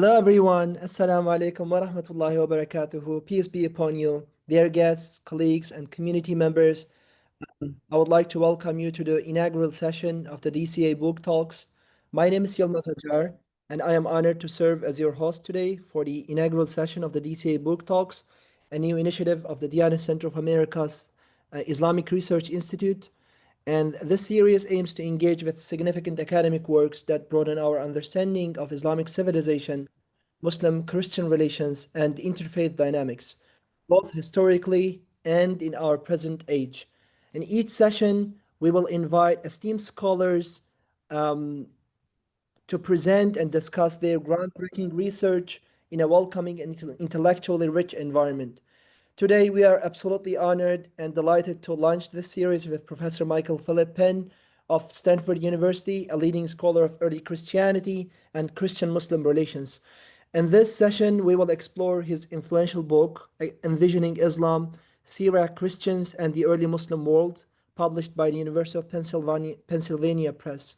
Hello everyone, Assalamu alaikum wa rahmatullahi wa barakatuhu. Peace be upon you, dear guests, colleagues, and community members. I would like to welcome you to the inaugural session of the DCA Book Talks. My name is Yilmaz Ajar, and I am honored to serve as your host today for the inaugural session of the DCA Book Talks, a new initiative of the Diana Center of America's Islamic Research Institute. And this series aims to engage with significant academic works that broaden our understanding of Islamic civilization, Muslim-Christian relations, and interfaith dynamics, both historically and in our present age. In each session, we will invite esteemed scholars um, to present and discuss their groundbreaking research in a welcoming and intellectually rich environment. Today, we are absolutely honored and delighted to launch this series with Professor Michael Philip Penn of Stanford University, a leading scholar of early Christianity and Christian-Muslim relations. In this session, we will explore his influential book, Envisioning Islam, Syriac Christians and the Early Muslim World, published by the University of Pennsylvania Press.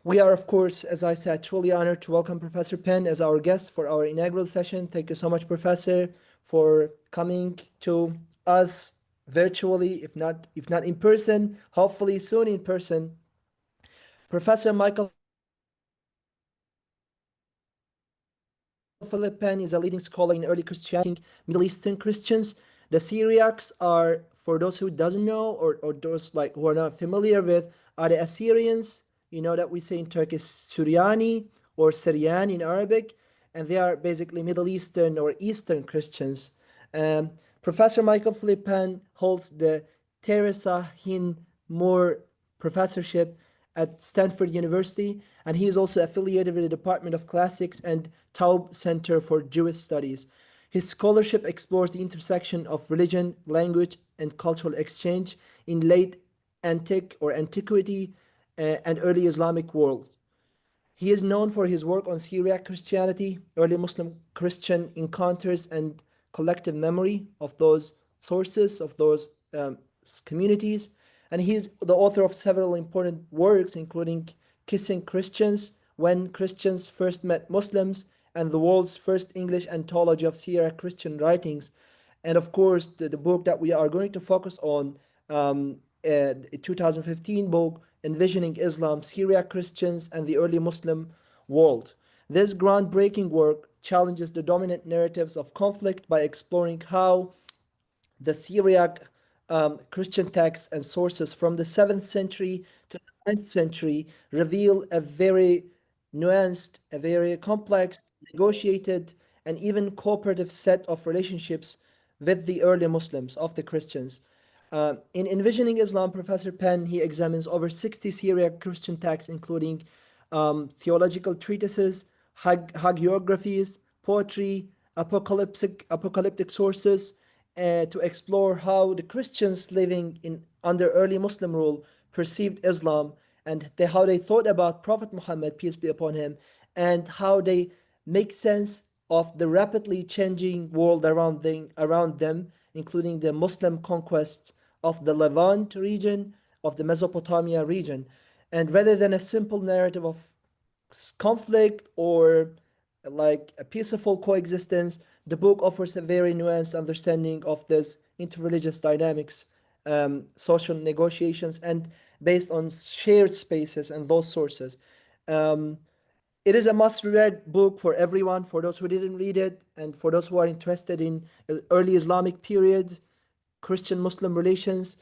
We are, of course, as I said, truly honored to welcome Professor Penn as our guest for our inaugural session. Thank you so much, Professor, for coming to us virtually, if not in person, hopefully soon in person. Professor Michael Philip Penn is a leading scholar in early Christianity, Middle Eastern Christians. The Syriacs are, for those who doesn't know or those like who are not familiar with, are the Assyrians. You know that we say in Turkish Suryani or Syrian in Arabic, and they are basically Middle Eastern or Eastern Christians. Um, Professor Michael Philip Penn holds the Teresa Hin Moore Professorship at Stanford University, and he is also affiliated with the Department of Classics and Taub Center for Jewish Studies. His scholarship explores the intersection of religion, language, and cultural exchange in late antique or antiquity and early Islamic world. He is known for his work on Syriac Christianity, early Muslim Christian encounters, and collective memory of those sources, of those communities. And he's the author of several important works, including Kissing Christians, When Christians First Met Muslims, and the world's first English anthology of Syriac Christian writings. And of course, the book that we are going to focus on, a 2015 book, Envisioning Islam, Syriac Christians, and the Early Muslim World. This groundbreaking work challenges the dominant narratives of conflict by exploring how the Syriac Christian texts and sources from the 7th century to the 9th century reveal a very nuanced, a very complex, negotiated, and even cooperative set of relationships with the early Muslims, of the Christians. In Envisioning Islam, Professor Penn, he examines over 60 Syriac Christian texts, including theological treatises, hagiographies, poetry, apocalyptic sources, to explore how the Christians living under early Muslim rule perceived Islam and how they thought about Prophet Muhammad, peace be upon him, and how they make sense of the rapidly changing world around them, including the Muslim conquests of the Levant region, of the Mesopotamia region. And rather than a simple narrative of conflict or like a peaceful coexistence, the book offers a very nuanced understanding of this interreligious dynamics, social negotiations, and based on shared spaces and those sources. Um, it is a must-read book for everyone, for those who didn't read it, and for those who are interested in early Islamic period, Christian-Muslim relations,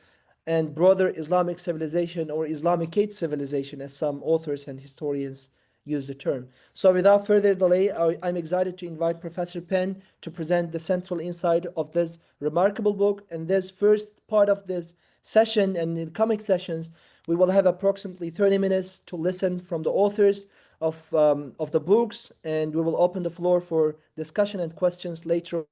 and broader Islamic civilization or Islamicate civilization, as some authors and historians use the term. So without further delay, I'm excited to invite Professor Penn to present the central insight of this remarkable book. And this first part of this session and in coming sessions, we will have approximately 30 minutes to listen from the authors of the books, and we will open the floor for discussion and questions later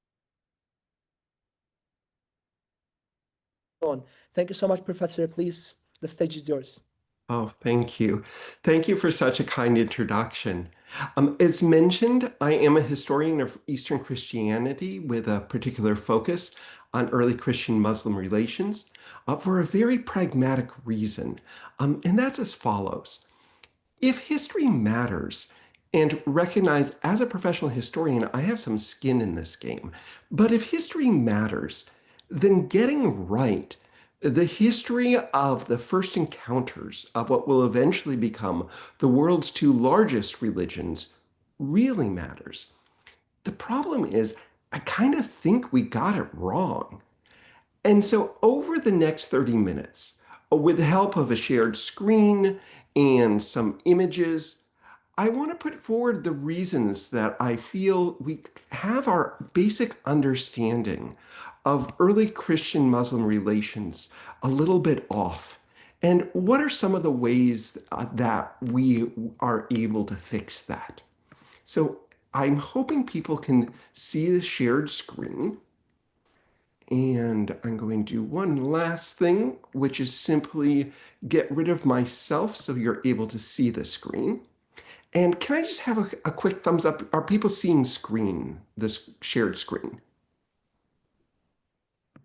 on. Thank you so much, Professor. Please, the stage is yours. Oh, thank you. Thank you for such a kind introduction. As mentioned, I am a historian of Eastern Christianity with a particular focus on early Christian-Muslim relations for a very pragmatic reason, and that's as follows. If history matters, and recognize as a professional historian, I have some skin in this game. But if history matters, then getting right the history of the first encounters of what will eventually become the world's two largest religions really matters. The problem is, I kind of think we got it wrong. And so over the next 30 minutes, with the help of a shared screen and some images, I want to put forward the reasons that I feel we have our basic understanding of early Christian Muslim relations a little bit off. And what are some of the ways that we are able to fix that? So I'm hoping people can see the shared screen. And I'm going to do one last thing, which is simply get rid of myself so you're able to see the screen. And can I just have a quick thumbs up? Are people seeing this shared screen?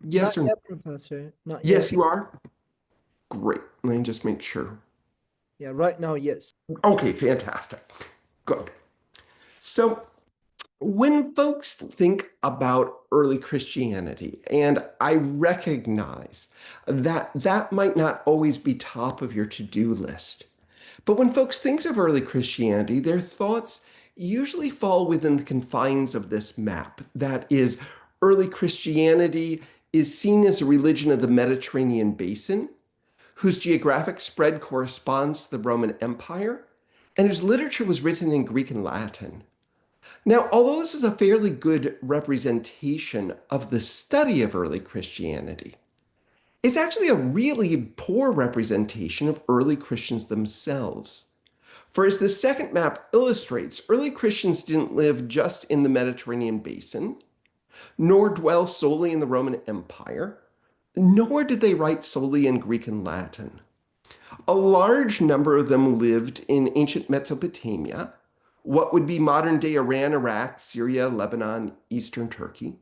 Not Yes or no? yet, Professor. Not yet. Yes, you are? Great. Let me just make sure. Yeah, right now, yes. Okay, fantastic. Good. So when folks think about early Christianity, and I recognize that that might not always be top of your to-do list, but when folks think of early Christianity, their thoughts usually fall within the confines of this map. That is, early Christianity is seen as a religion of the Mediterranean basin, whose geographic spread corresponds to the Roman Empire, and whose literature was written in Greek and Latin. Now, although this is a fairly good representation of the study of early Christianity, it's actually a really poor representation of early Christians themselves. For as the second map illustrates, early Christians didn't live just in the Mediterranean basin, nor dwell solely in the Roman Empire, nor did they write solely in Greek and Latin. A large number of them lived in ancient Mesopotamia, what would be modern-day Iran, Iraq, Syria, Lebanon, Eastern Turkey.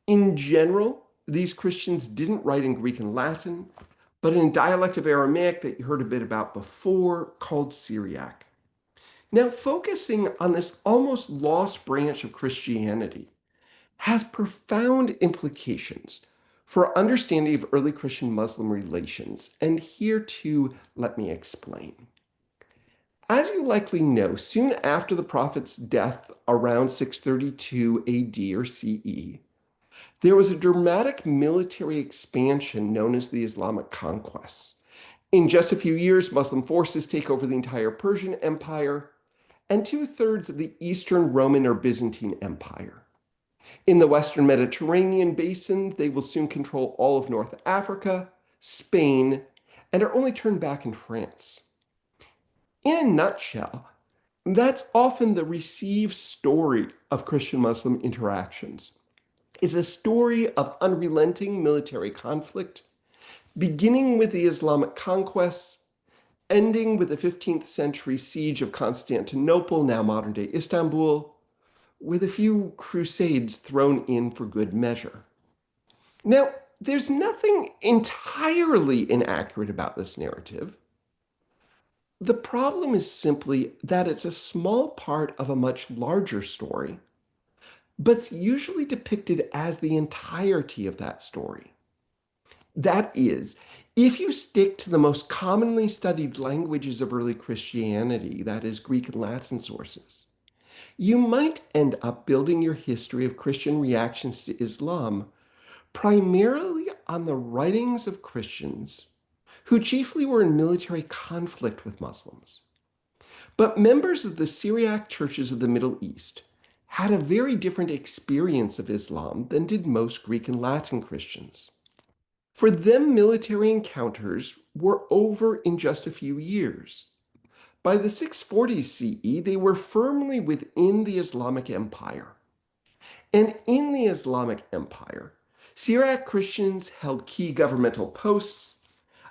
In general, these Christians didn't write in Greek and Latin, but in a dialect of Aramaic that you heard a bit about before called Syriac. Now, focusing on this almost lost branch of Christianity has profound implications for understanding of early Christian Muslim relations, and here too, let me explain. As you likely know, soon after the prophet's death around 632 AD or CE, there was a dramatic military expansion known as the Islamic conquests. In just a few years, Muslim forces take over the entire Persian Empire and two-thirds of the Eastern Roman or Byzantine Empire. In the Western Mediterranean basin, they will soon control all of North Africa, Spain, and are only turned back in France. In a nutshell, that's often the received story of Christian-Muslim interactions. It's a story of unrelenting military conflict, beginning with the Islamic conquests, ending with the 15th century siege of Constantinople, now modern-day Istanbul, with a few crusades thrown in for good measure. Now, there's nothing entirely inaccurate about this narrative. The problem is simply that it's a small part of a much larger story, but it's usually depicted as the entirety of that story. That is, if you stick to the most commonly studied languages of early Christianity, that is, Greek and Latin sources, you might end up building your history of Christian reactions to Islam primarily on the writings of Christians who chiefly were in military conflict with Muslims. But members of the Syriac churches of the Middle East had a very different experience of Islam than did most Greek and Latin Christians. For them, military encounters were over in just a few years. By the 640s CE, they were firmly within the Islamic Empire. And in the Islamic Empire, Syriac Christians held key governmental posts,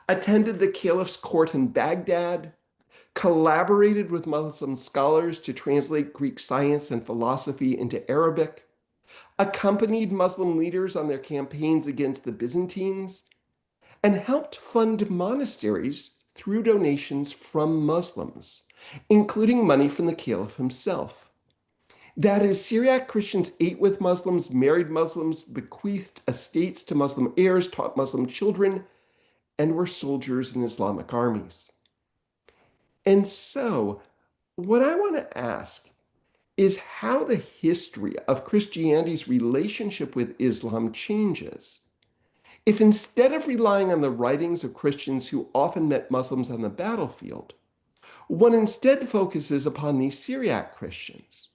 attended the caliph's court in Baghdad, collaborated with Muslim scholars to translate Greek science and philosophy into Arabic, accompanied Muslim leaders on their campaigns against the Byzantines, and helped fund monasteries through donations from Muslims. including money from the Caliph himself. That is, Syriac Christians ate with Muslims, married Muslims, bequeathed estates to Muslim heirs, taught Muslim children, and were soldiers in Islamic armies. And so, what I want to ask is how the history of Christianity's relationship with Islam changes. If instead of relying on the writings of Christians who often met Muslims on the battlefield, one instead focuses upon these Syriac Christians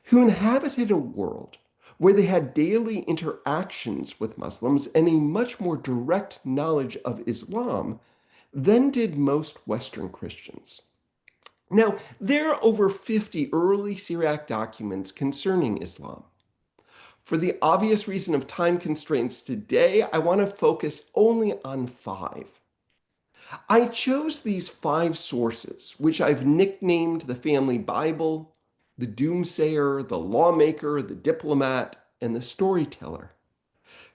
who inhabited a world where they had daily interactions with Muslims and a much more direct knowledge of Islam than did most Western Christians. Now, there are over 50 early Syriac documents concerning Islam. For the obvious reason of time constraints today, I want to focus only on 5. I chose these 5 sources, which I've nicknamed the family Bible, the doomsayer, the lawmaker, the diplomat, and the storyteller,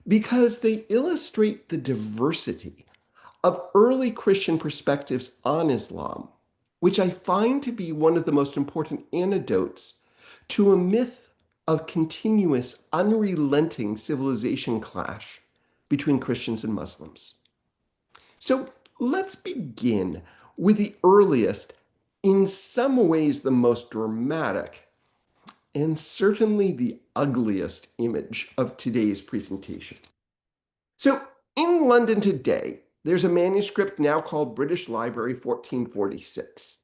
because they illustrate the diversity of early Christian perspectives on Islam, which I find to be one of the most important antidotes to a myth of continuous, unrelenting civilization clash between Christians and Muslims. So let's begin with the earliest, in some ways the most dramatic, and certainly the ugliest image of today's presentation. So in London today, there's a manuscript now called British Library 1446.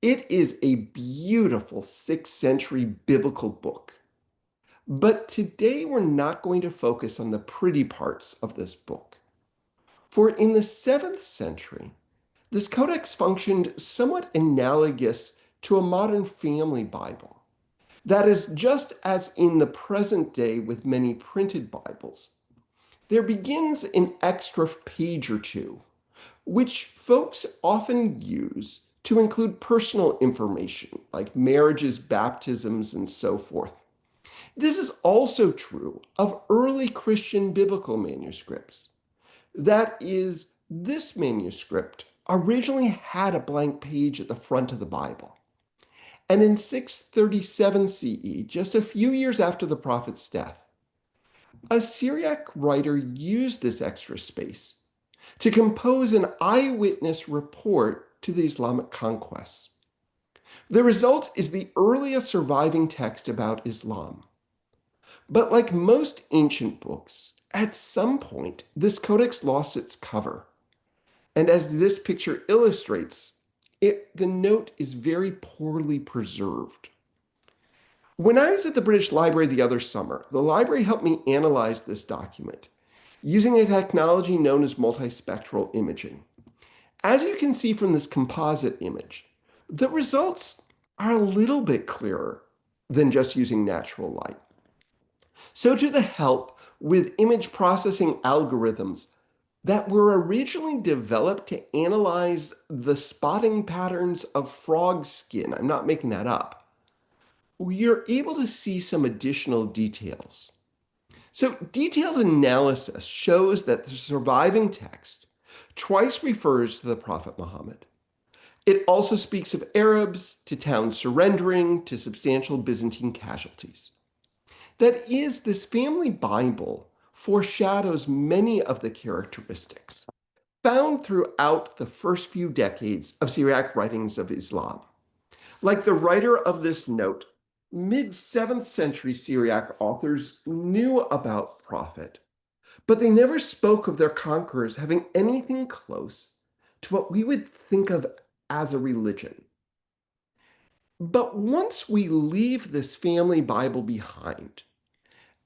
It is a beautiful 6th century biblical book. But today we're not going to focus on the pretty parts of this book. For in the 7th century, this codex functioned somewhat analogous to a modern family Bible. That is, just as in the present day with many printed Bibles, there begins an extra page or two, which folks often use to include personal information like marriages, baptisms, and so forth. This is also true of early Christian biblical manuscripts. That is, this manuscript originally had a blank page at the front of the Bible. And in 637 CE, just a few years after the prophet's death, a Syriac writer used this extra space to compose an eyewitness report to the Islamic conquests. The result is the earliest surviving text about Islam. But like most ancient books, at some point, this codex lost its cover. And as this picture illustrates, the note is very poorly preserved. When I was at the British Library the other summer, the library helped me analyze this document using a technology known as multispectral imaging. As you can see from this composite image, the results are a little bit clearer than just using natural light. So to the help with image processing algorithms that were originally developed to analyze the spotting patterns of frog skin, I'm not making that up, you're able to see some additional details. So detailed analysis shows that the surviving text twice refers to the Prophet Muhammad. It also speaks of Arabs, to towns surrendering, to substantial Byzantine casualties. That is, this family Bible foreshadows many of the characteristics found throughout the first few decades of Syriac writings of Islam. Like the writer of this note, mid-7th century Syriac authors knew about Prophet, but they never spoke of their conquerors having anything close to what we would think of as a religion. But once we leave this family Bible behind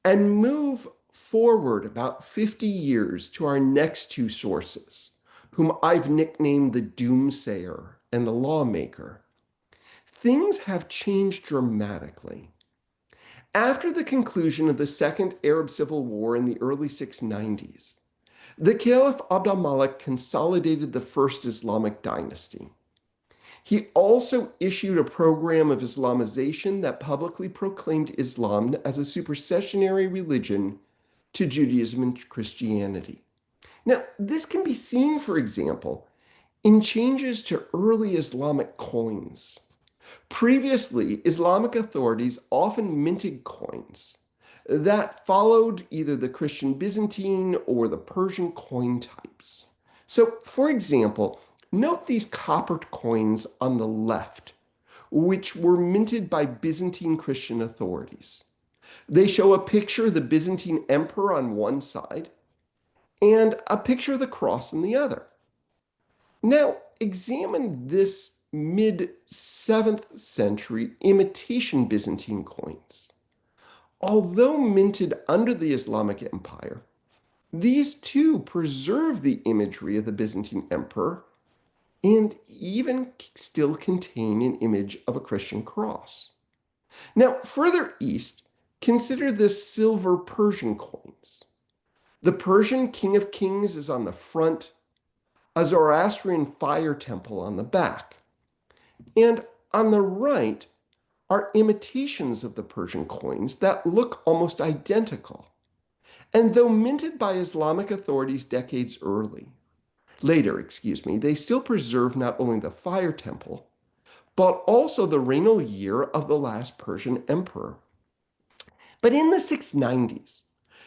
and move forward about 50 years to our next 2 sources, whom I've nicknamed the doomsayer and the lawmaker, things have changed dramatically. After the conclusion of the Second Arab Civil War in the early 690s, the Caliph Abd al-Malik consolidated the first Islamic dynasty. He also issued a program of Islamization that publicly proclaimed Islam as a supersessionary religion to Judaism and Christianity. Now, this can be seen, for example, in changes to early Islamic coins. Previously, Islamic authorities often minted coins that followed either the Christian Byzantine or the Persian coin types. So, for example, note these coppered coins on the left, which were minted by Byzantine Christian authorities. They show a picture of the Byzantine emperor on one side and a picture of the cross on the other. Now, examine this mid 7th century imitation Byzantine coins. Although minted under the Islamic Empire, these too preserve the imagery of the Byzantine emperor and even still contain an image of a Christian cross. Now, further east, consider the silver Persian coins. The Persian King of Kings is on the front, a Zoroastrian fire temple on the back. And on the right are imitations of the Persian coins that look almost identical. And though minted by Islamic authorities decades later, they still preserve not only the fire temple, but also the regnal year of the last Persian emperor. But in the 690s,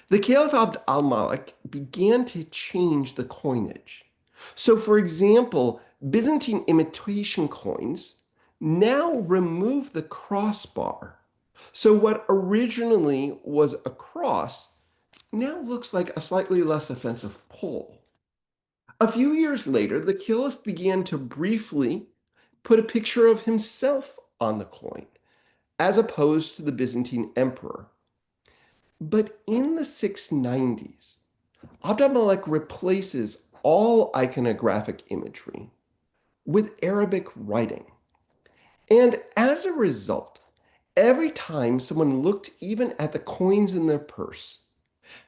the Caliph Abd al-Malik began to change the coinage. So, for example, Byzantine imitation coins now remove the crossbar. So what originally was a cross now looks like a slightly less offensive pole. A few years later, the Caliph began to briefly put a picture of himself on the coin, as opposed to the Byzantine emperor. But in the 690s, Abd al-Malik replaces all iconographic imagery with Arabic writing. And as a result, every time someone looked even at the coins in their purse,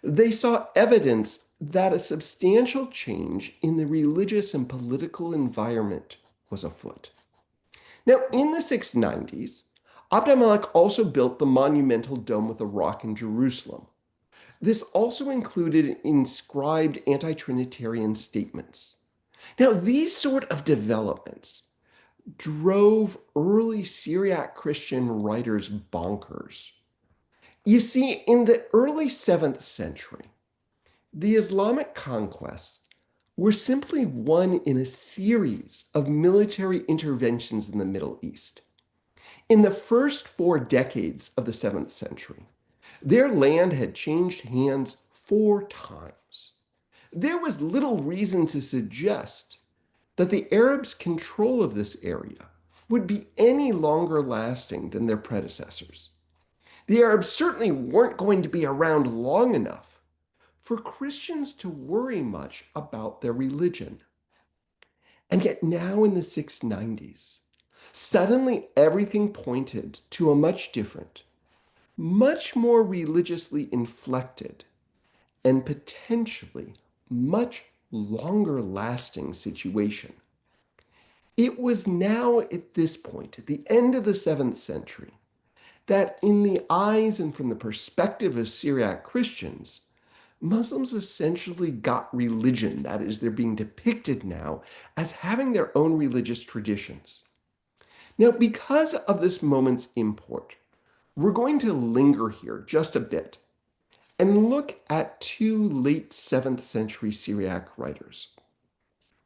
they saw evidence that a substantial change in the religious and political environment was afoot. Now, in the 690s, Abd al-Malik also built the monumental Dome with a Rock in Jerusalem. This also included inscribed anti-Trinitarian statements. Now, these sort of developments drove early Syriac Christian writers bonkers. You see, in the early 7th century, the Islamic conquests were simply one in a series of military interventions in the Middle East. In the first 4 decades of the 7th century, their land had changed hands 4 times. There was little reason to suggest that the Arabs' control of this area would be any longer lasting than their predecessors. The Arabs certainly weren't going to be around long enough for Christians to worry much about their religion. And yet now in the 690s, suddenly everything pointed to a much different, much more religiously inflected, and potentially much longer lasting situation. It was now at this point, at the end of the 7th century, that in the eyes and from the perspective of Syriac Christians, Muslims essentially got religion. That is, they're being depicted now as having their own religious traditions. Now, because of this moment's import, we're going to linger here just a bit and look at 2 late 7th century Syriac writers.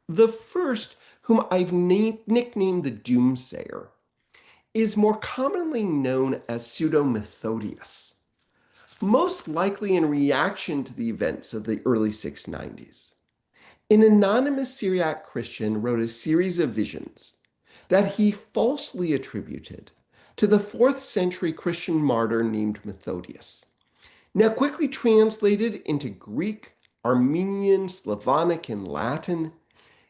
The first, whom I've nicknamed the Doomsayer, is more commonly known as Pseudo-Methodius, most likely in reaction to the events of the early 690s. An anonymous Syriac Christian wrote a series of visions that he falsely attributed to the 4th century Christian martyr named Methodius. Now, quickly translated into Greek, Armenian, Slavonic, and Latin,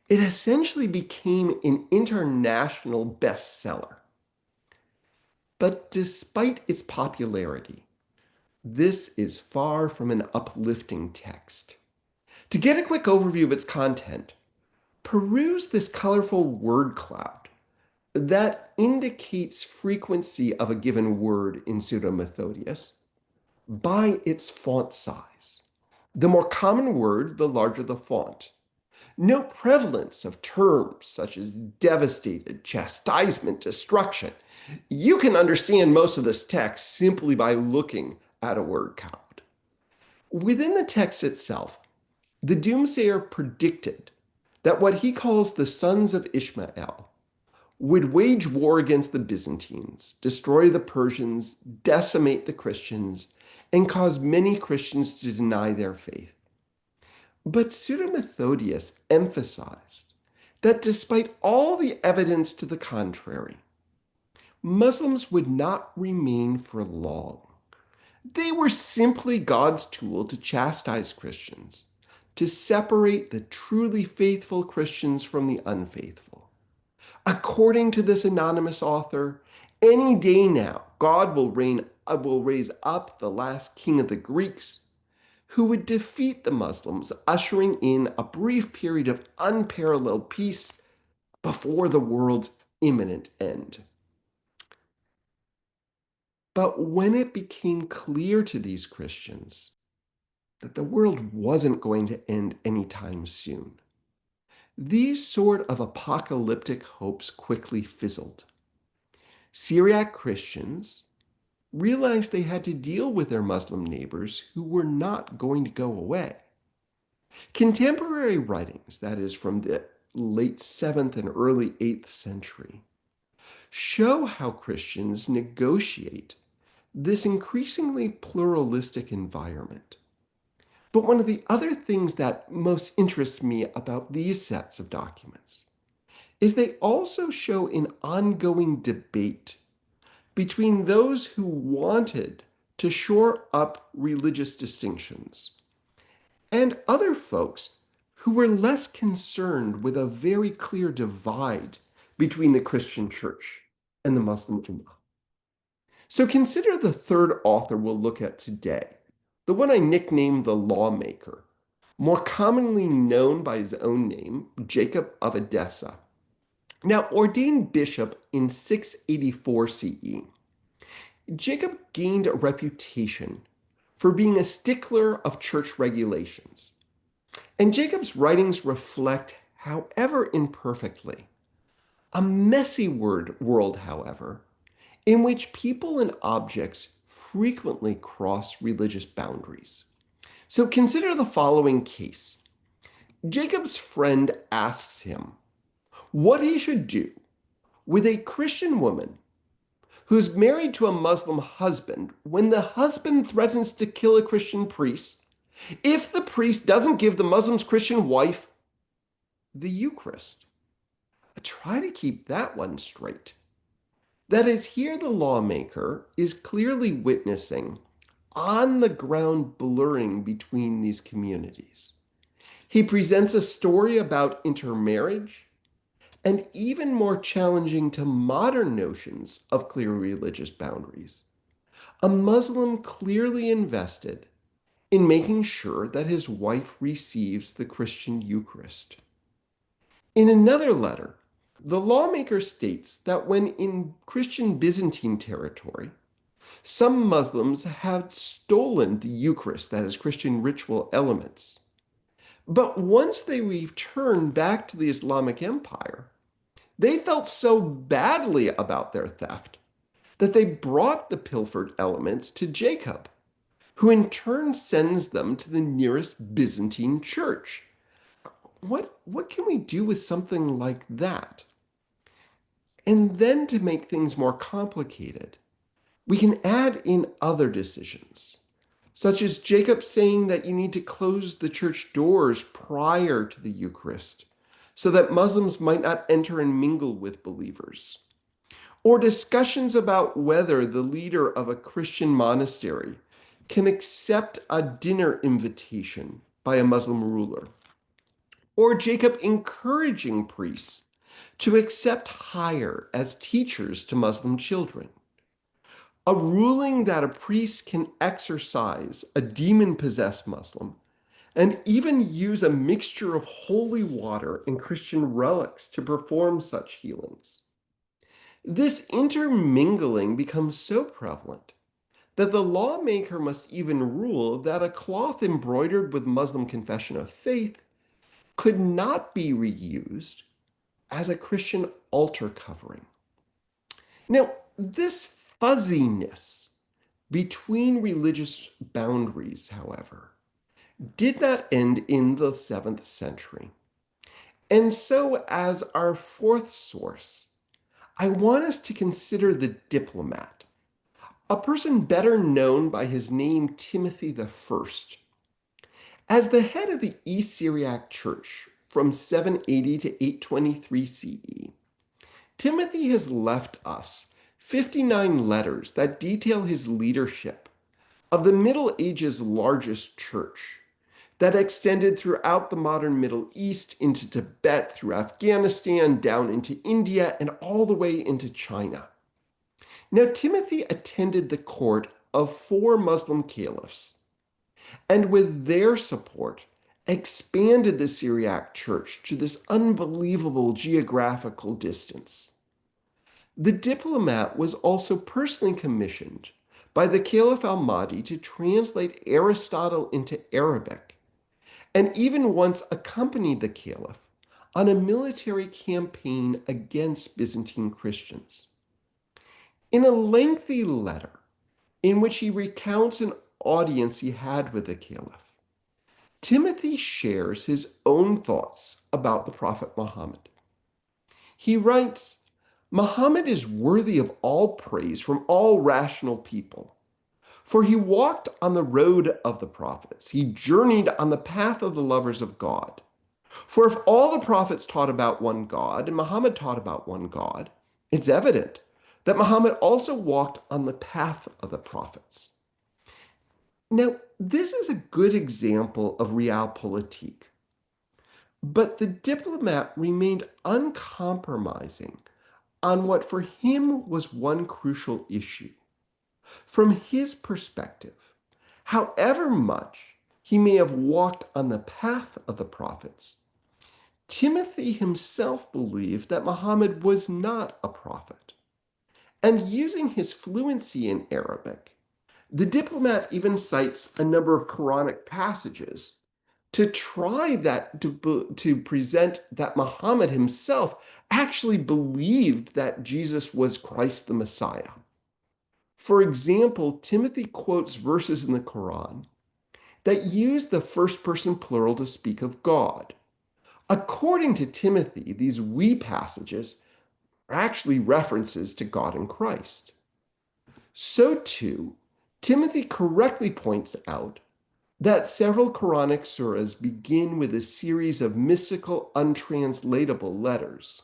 it essentially became an international bestseller. But despite its popularity, this is far from an uplifting text. To get a quick overview of its content, peruse this colorful word cloud that indicates frequency of a given word in Pseudo-Methodius by its font size. The more common word, the larger the font. Note prevalence of terms such as devastated, chastisement, destruction, You can understand most of this text simply by looking at a word count. Within the text itself, the doomsayer predicted that what he calls the sons of Ishmael would wage war against the Byzantines, destroy the Persians, decimate the Christians, and cause many Christians to deny their faith. But Pseudo-Methodius emphasized that despite all the evidence to the contrary, Muslims would not remain for long. They were simply God's tool to chastise Christians, to separate the truly faithful Christians from the unfaithful. According to this anonymous author, any day now, God will raise up the last king of the Greeks who would defeat the Muslims, ushering in a brief period of unparalleled peace before the world's imminent end. But when it became clear to these Christians that the world wasn't going to end anytime soon, these sort of apocalyptic hopes quickly fizzled. Syriac Christians realized they had to deal with their Muslim neighbors who were not going to go away. Contemporary writings, that is from the late 7th and early 8th century, show how Christians negotiate this increasingly pluralistic environment. But one of the other things that most interests me about these sets of documents is they also show an ongoing debate between those who wanted to shore up religious distinctions and other folks who were less concerned with a very clear divide between the Christian church and the Muslim Ummah. So consider the third author we'll look at today, the one I nicknamed the lawmaker, more commonly known by his own name, Jacob of Edessa. Now, ordained bishop in 684 CE, Jacob gained a reputation for being a stickler of church regulations. And Jacob's writings reflect, however imperfectly, a messy world, however, in which people and objects frequently cross religious boundaries. So consider the following case. Jacob's friend asks him what he should do with a Christian woman who's married to a Muslim husband when the husband threatens to kill a Christian priest if the priest doesn't give the Muslim's Christian wife the Eucharist. Try to keep that one straight. That is, here the lawmaker is clearly witnessing on the ground blurring between these communities. He presents a story about intermarriage and even more challenging to modern notions of clear religious boundaries. A Muslim clearly invested in making sure that his wife receives the Christian Eucharist. In another letter, the lawmaker states that when in Christian Byzantine territory, some Muslims had stolen the Eucharist, that is, Christian ritual elements. But once they returned back to the Islamic Empire, they felt so badly about their theft that they brought the pilfered elements to Jacob, who in turn sends them to the nearest Byzantine church. What can we do with something like that? And then to make things more complicated, we can add in other decisions, such as Jacob saying that you need to close the church doors prior to the Eucharist so that Muslims might not enter and mingle with believers, or discussions about whether the leader of a Christian monastery can accept a dinner invitation by a Muslim ruler, or Jacob encouraging priests to accept hire as teachers to Muslim children. A ruling that a priest can exorcise a demon-possessed Muslim and even use a mixture of holy water and Christian relics to perform such healings. This intermingling becomes so prevalent that the lawmaker must even rule that a cloth embroidered with Muslim confession of faith could not be reused as a Christian altar covering. Now, this fuzziness between religious boundaries, however, did not end in the 7th century. And so, as our fourth source, I want us to consider the diplomat, a person better known by his name Timothy the First. As the head of the East Syriac Church from 780 to 823 CE, Timothy has left us 59 letters that detail his leadership of the Middle Ages' largest church that extended throughout the modern Middle East into Tibet, through Afghanistan, down into India, and all the way into China. Now, Timothy attended the court of 4 Muslim caliphs, and with their support, expanded the Syriac church to this unbelievable geographical distance. The diplomat was also personally commissioned by the Caliph al-Mahdi to translate Aristotle into Arabic, and even once accompanied the Caliph on a military campaign against Byzantine Christians. In a lengthy letter in which he recounts an audience he had with the Caliph, Timothy shares his own thoughts about the Prophet Muhammad. He writes, "Muhammad is worthy of all praise from all rational people. For he walked on the road of the prophets. He journeyed on the path of the lovers of God. For if all the prophets taught about one God, and Muhammad taught about one God, it's evident that Muhammad also walked on the path of the prophets." Now, this is a good example of realpolitik, but the diplomat remained uncompromising on what for him was one crucial issue. From his perspective, however much he may have walked on the path of the prophets, Timothy himself believed that Muhammad was not a prophet. And using his fluency in Arabic, the diplomat even cites a number of Quranic passages to try to present that Muhammad himself actually believed that Jesus was Christ the Messiah. For example, Timothy quotes verses in the Quran that use the first person plural to speak of God. According to Timothy, these we passages are actually references to God and Christ. So too, Timothy correctly points out that several Quranic surahs begin with a series of mystical, untranslatable letters.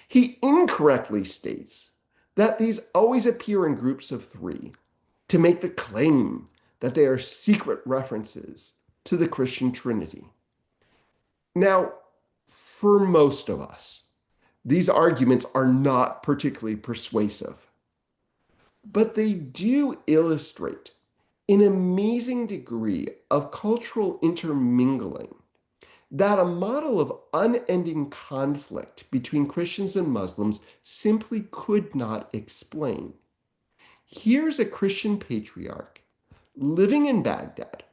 He incorrectly states that these always appear in groups of 3 to make the claim that they are secret references to the Christian Trinity. Now, for most of us, these arguments are not particularly persuasive, but they do illustrate an amazing degree of cultural intermingling that a model of unending conflict between Christians and Muslims simply could not explain. Here's a Christian patriarch living in Baghdad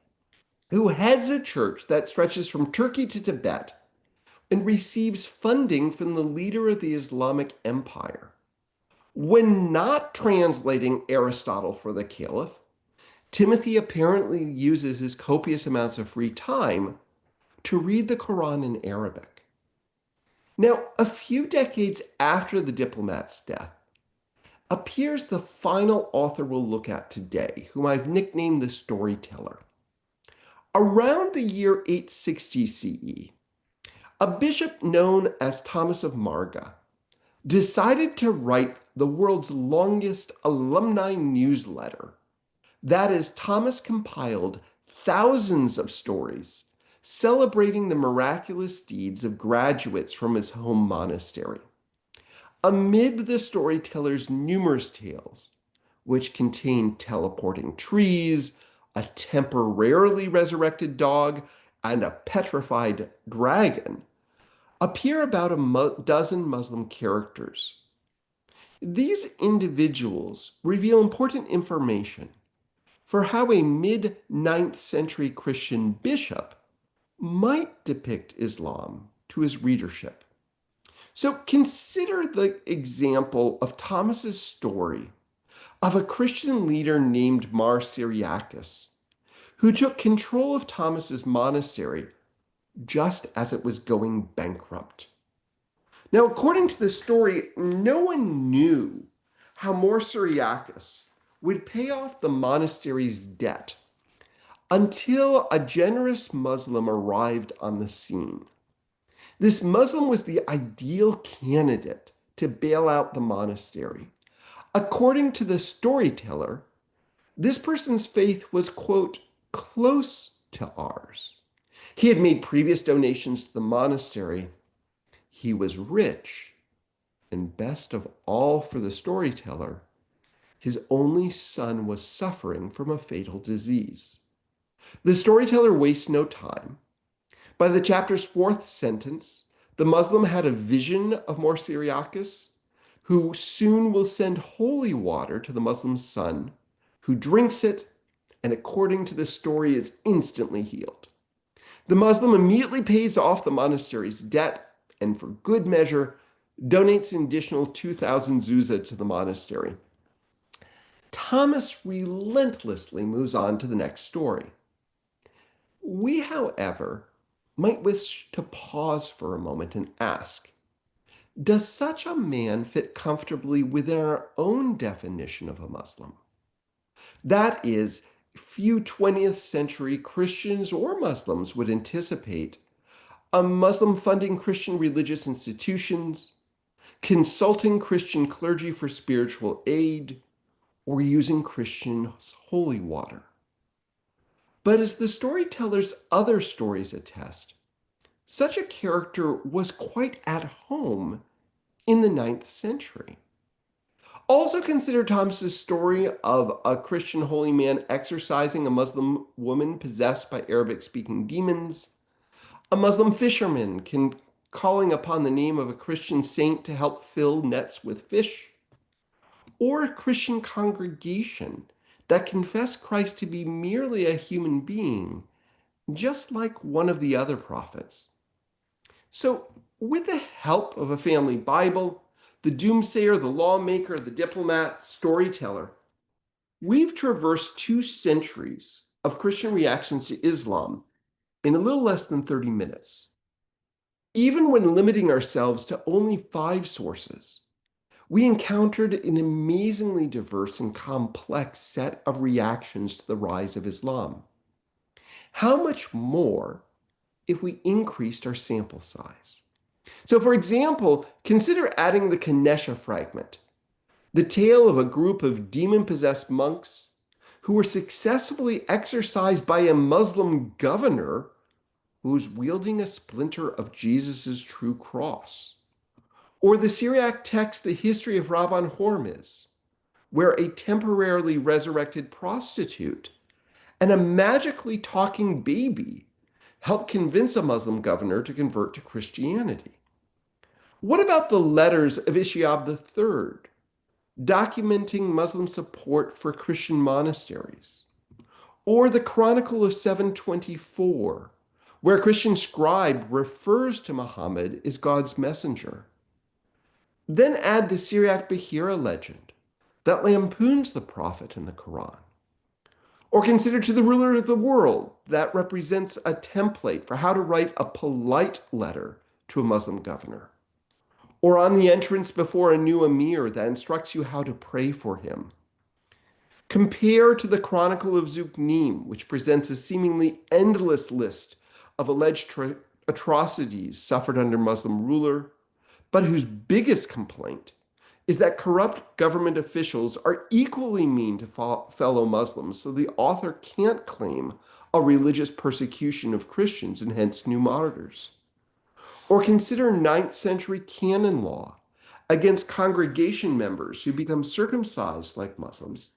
who heads a church that stretches from Turkey to Tibet and receives funding from the leader of the Islamic Empire. When not translating Aristotle for the caliph, Timothy apparently uses his copious amounts of free time to read the Quran in Arabic. Now, a few decades after the diplomat's death, appears the final author we'll look at today, whom I've nicknamed the storyteller. Around the year 860 CE, a bishop known as Thomas of Marga decided to write the world's longest alumni newsletter. That is, Thomas compiled thousands of stories celebrating the miraculous deeds of graduates from his home monastery. Amid the storyteller's numerous tales, which contain teleporting trees, a temporarily resurrected dog, and a petrified dragon, appear about a dozen Muslim characters. These individuals reveal important information for how a mid-9th century Christian bishop might depict Islam to his readership. So consider the example of Thomas's story of a Christian leader named Mar Syriacus, who took control of Thomas's monastery just as it was going bankrupt. Now, according to the story, no one knew how Mar Syriacus would pay off the monastery's debt until a generous Muslim arrived on the scene. This Muslim was the ideal candidate to bail out the monastery. According to the storyteller, this person's faith was, quote, close to ours. He had made previous donations to the monastery. He was rich. And best of all for the storyteller, his only son was suffering from a fatal disease. The storyteller wastes no time. By the chapter's fourth sentence, the Muslim had a vision of Mar Syriacus, who soon will send holy water to the Muslim's son, who drinks it, and according to the story, is instantly healed. The Muslim immediately pays off the monastery's debt, and for good measure, donates an additional 2,000 zuzah to the monastery. Thomas relentlessly moves on to the next story. We, however, might wish to pause for a moment and ask, does such a man fit comfortably within our own definition of a Muslim? That is, few 20th century Christians or Muslims would anticipate a Muslim funding Christian religious institutions, consulting Christian clergy for spiritual aid, or using Christian holy water. But as the storyteller's other stories attest, such a character was quite at home in the 9th century. Also consider Thomas's story of a Christian holy man exorcising a Muslim woman possessed by Arabic-speaking demons, a Muslim fisherman calling upon the name of a Christian saint to help fill nets with fish, or a Christian congregation that confessed Christ to be merely a human being, just like one of the other prophets. So, with the help of a family Bible, the doomsayer, the lawmaker, the diplomat, storyteller, we've traversed 2 centuries of Christian reactions to Islam in a little less than 30 minutes. Even when limiting ourselves to only 5 sources, we encountered an amazingly diverse and complex set of reactions to the rise of Islam. How much more if we increased our sample size? So, for example, consider adding the Ganesha fragment, the tale of a group of demon-possessed monks who were successfully exorcised by a Muslim governor who was wielding a splinter of Jesus' true cross. Or the Syriac text, The History of Rabban Hormizd, where a temporarily resurrected prostitute and a magically talking baby helped convince a Muslim governor to convert to Christianity. What about the letters of Ishaq III, documenting Muslim support for Christian monasteries? Or the Chronicle of 724, where a Christian scribe refers to Muhammad as God's messenger? Then add the Syriac Bahira legend that lampoons the prophet in the Quran. Or consider To the Ruler of the World that represents a template for how to write a polite letter to a Muslim governor. Or On the Entrance Before a New Emir that instructs you how to pray for him. Compare to the Chronicle of Zuqnim, which presents a seemingly endless list of alleged atrocities suffered under Muslim ruler, but whose biggest complaint is that corrupt government officials are equally mean to fellow Muslims, so the author can't claim a religious persecution of Christians and hence new martyrs. Or consider 9th century canon law against congregation members who become circumcised like Muslims,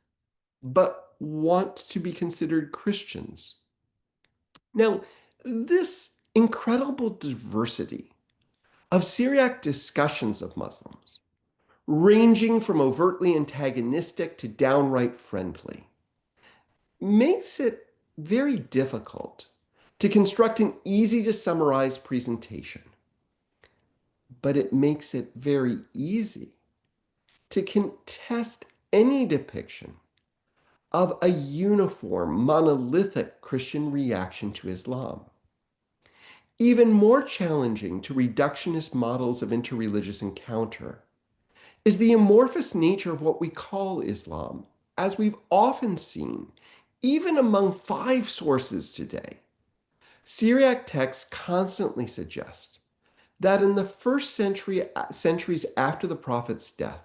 but want to be considered Christians. Now, this incredible diversity of Syriac discussions of Muslims, ranging from overtly antagonistic to downright friendly, makes it very difficult to construct an easy to summarize presentation. but it makes it very easy to contest any depiction of a uniform, monolithic Christian reaction to Islam. Even more challenging to reductionist models of interreligious encounter is the amorphous nature of what we call Islam, as we've often seen, even among five sources today. Syriac texts constantly suggest that in the first centuries after the prophet's death,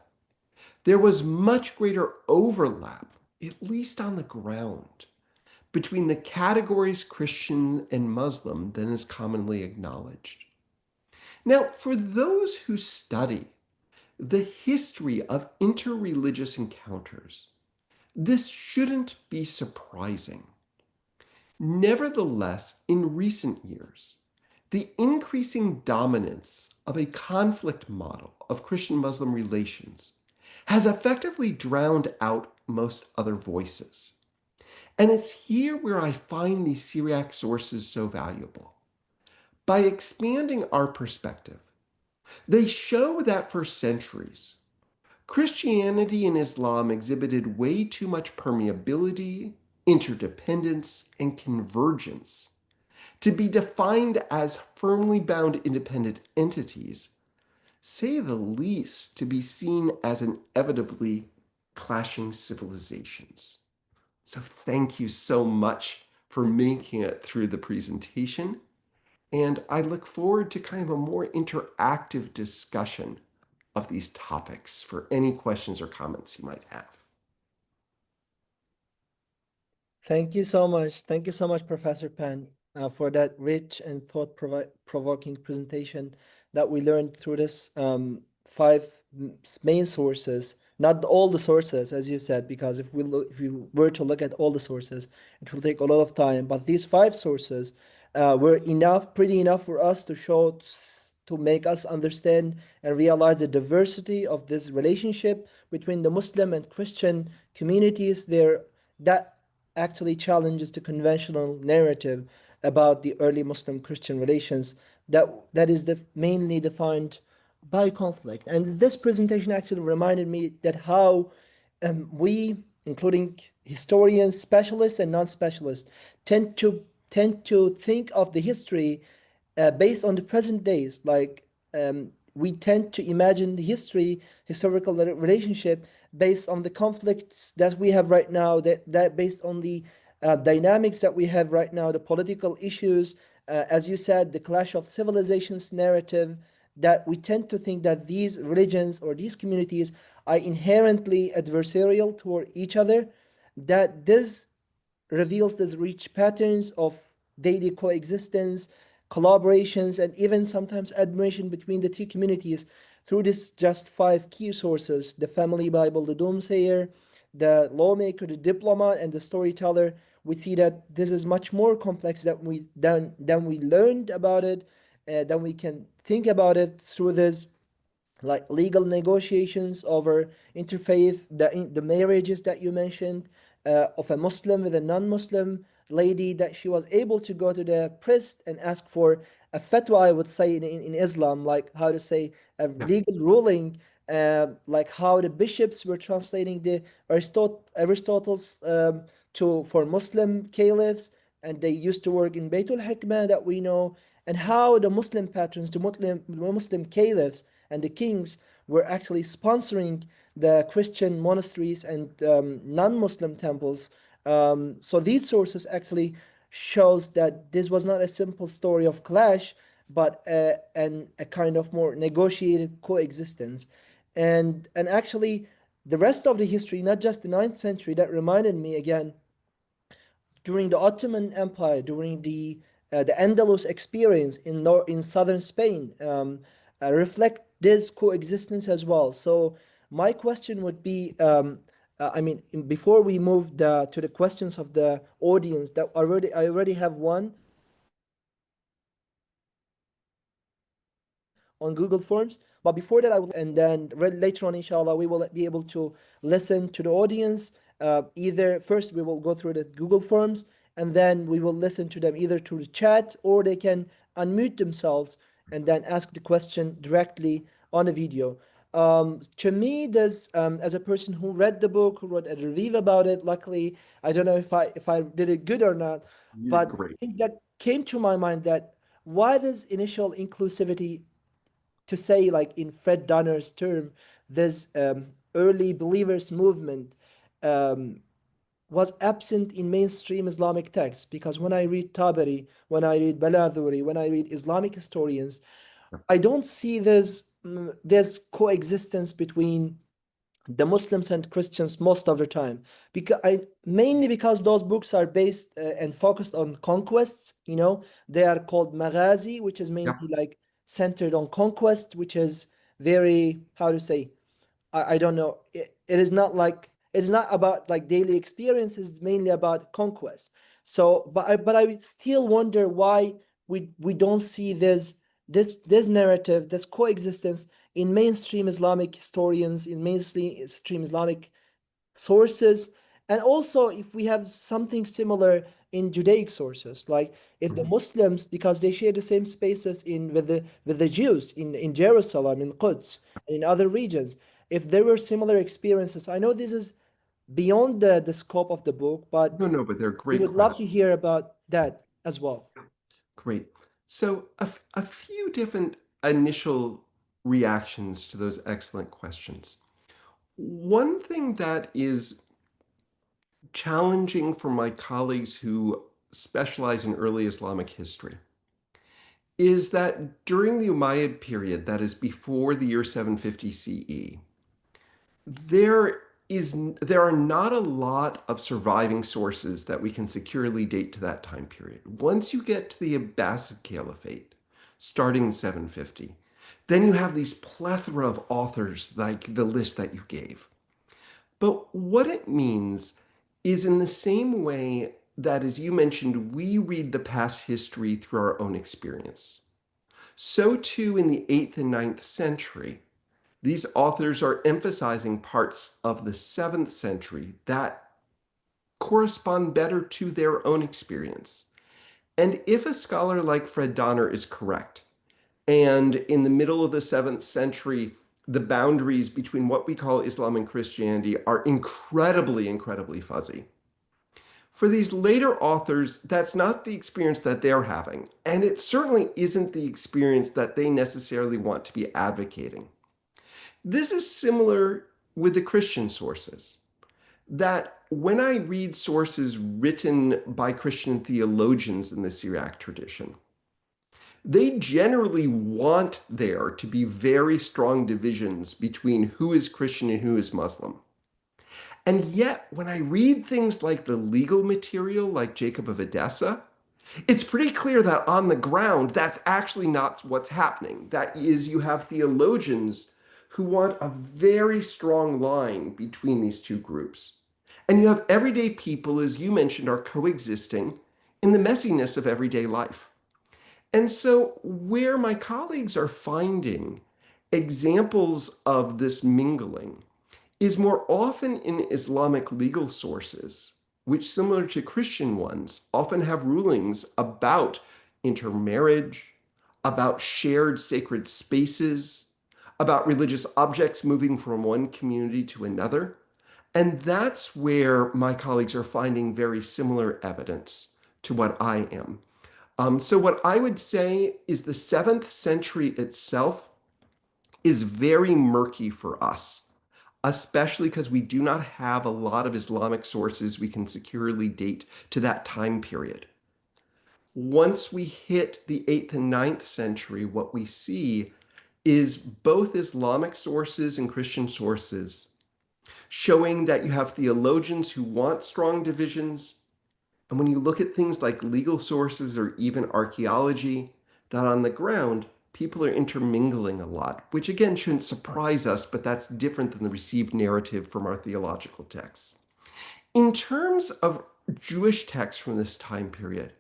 there was much greater overlap, at least on the ground, between the categories Christian and Muslim than is commonly acknowledged. Now, for those who study the history of interreligious encounters, this shouldn't be surprising. Nevertheless, in recent years, the increasing dominance of a conflict model of Christian Muslim relations has effectively drowned out most other voices. And it's here where I find these Syriac sources so valuable. By expanding our perspective, they show that for centuries, Christianity and Islam exhibited way too much permeability, interdependence, and convergence to be defined as firmly bound independent entities, say the least, to be seen as inevitably clashing civilizations. So thank you so much for making it through the presentation. And I look forward to kind of a more interactive discussion of these topics for any questions or comments you might have. Thank you so much. Thank you so much, Professor Penn, for that rich and thought-provoking presentation that we learned through this five main sources. Not all the sources, as you said, because if we were to look at all the sources, it will take a lot of time. But these five sources were pretty enough for us to show, to make us understand and realize the diversity of this relationship between the Muslim and Christian communities. That actually challenges the conventional narrative about the early Muslim Christian relations that is mainly defined by conflict. And this presentation actually reminded me that how we, including historians, specialists, and non-specialists, tend to think of the history based on the present days. Like we tend to imagine the historical relationship based on the conflicts that we have right now, that based on the dynamics that we have right now, the political issues, as you said, the clash of civilizations narrative, that we tend to think that these religions or these communities are inherently adversarial toward each other, that this reveals these rich patterns of daily coexistence, collaborations, and even sometimes admiration between the two communities through this just five key sources: the family Bible, the doomsayer, the lawmaker, the diplomat, and the storyteller. We see that this is much more complex than we learned about it, than we can think about it through this like legal negotiations over interfaith, the marriages that you mentioned, of a Muslim with a non-Muslim lady, that she was able to go to the priest and ask for a fatwa, I would say in Islam, like how to say a Yeah. legal ruling, like how the bishops were translating the Aristotle's to for Muslim caliphs, and they used to work in Baitul Hikmah that we know, and how the Muslim patrons, the Muslim caliphs and the kings were actually sponsoring the Christian monasteries and non-Muslim temples. So these sources actually shows that this was not a simple story of clash, but a kind of more negotiated coexistence. And actually, the rest of the history, not just the ninth century, that reminded me again during the Ottoman Empire, during the Andalus experience in southern Spain, reflect this coexistence as well. So my question would be, I mean, before we move to the questions of the audience, that I already have one on Google Forms. But before that, I will, and then later on, inshallah, we will be able to listen to the audience. Either first we will go through the Google Forms, and then we will listen to them either through the chat, or they can unmute themselves and then ask the question directly on a video. To me, this as a person who read the book, who wrote a review about it. Luckily, I don't know if I did it good or not, You did but I great. think that came to my mind that why this initial inclusivity, to say like in Fred Donner's term, this early believers movement um, was absent in mainstream Islamic texts. Because when I read Tabari, when I read Baladhuri, when I read Islamic historians, I don't see this coexistence between the Muslims and Christians most of the time. Because mainly because those books are based and focused on conquests. They are called maghazi, which is Yeah. mainly like centered on conquest, which is very, how to say, I don't know. It is not like, it's not about like daily experiences. It's mainly about conquest. So, but I would still wonder why we don't see this narrative, this coexistence in mainstream Islamic historians, in mainstream Islamic sources, and also if we have something similar in Judaic sources, like if the Mhm. Muslims, because they share the same spaces in with the Jews in Jerusalem, in Quds, and in other regions, if there were similar experiences. I know this is beyond the scope of the book, but No, no, but they're we great would love to questions. hear about that as well. Great. So, a few different initial reactions to those excellent questions. One thing that is challenging for my colleagues who specialize in early Islamic history is that during the Umayyad period, that is before the year 750 CE, there there are not a lot of surviving sources that we can securely date to that time period. Once you get to the Abbasid Caliphate, starting in 750, then you have these plethora of authors like the list that you gave. But what it means is in the same way that, as you mentioned, we read the past history through our own experience. So too in the 8th and ninth century, these authors are emphasizing parts of the 7th century that correspond better to their own experience. And if a scholar like Fred Donner is correct, and in the middle of the 7th century, the boundaries between what we call Islam and Christianity are incredibly, incredibly fuzzy. For these later authors, that's not the experience that they're having. And it certainly isn't the experience that they necessarily want to be advocating. This is similar with the Christian sources, that when I read sources written by Christian theologians in the Syriac tradition, they generally want there to be very strong divisions between who is Christian and who is Muslim. And yet, when I read things like the legal material, like Jacob of Edessa, it's pretty clear that on the ground, that's actually not what's happening. That is, you have theologians who want a very strong line between these two groups. And you have everyday people, as you mentioned, are coexisting in the messiness of everyday life. And so, where my colleagues are finding examples of this mingling is more often in Islamic legal sources, which, similar to Christian ones, often have rulings about intermarriage, about shared sacred spaces, about religious objects moving from one community to another. And that's where my colleagues are finding very similar evidence to what I am. So, what I would say is the 7th century itself is very murky for us, especially because we do not have a lot of Islamic sources we can securely date to that time period. Once we hit the 8th and ninth century, what we see is both Islamic sources and Christian sources showing that you have theologians who want strong divisions. And when you look at things like legal sources or even archaeology, that on the ground, people are intermingling a lot, which again shouldn't surprise us, but that's different than the received narrative from our theological texts. In terms of Jewish texts from this time period,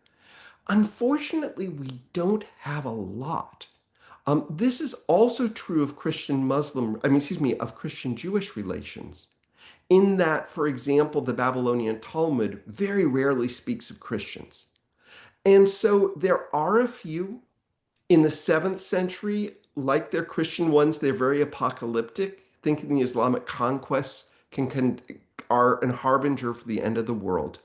unfortunately, we don't have a lot. This is also true of Christian Muslim, I mean, excuse me, of Christian Jewish relations. In that, for example, the Babylonian Talmud very rarely speaks of Christians. And so there are a few, In the 7th century, like their Christian ones, they're very apocalyptic, thinking the Islamic conquests are an harbinger for the end of the world.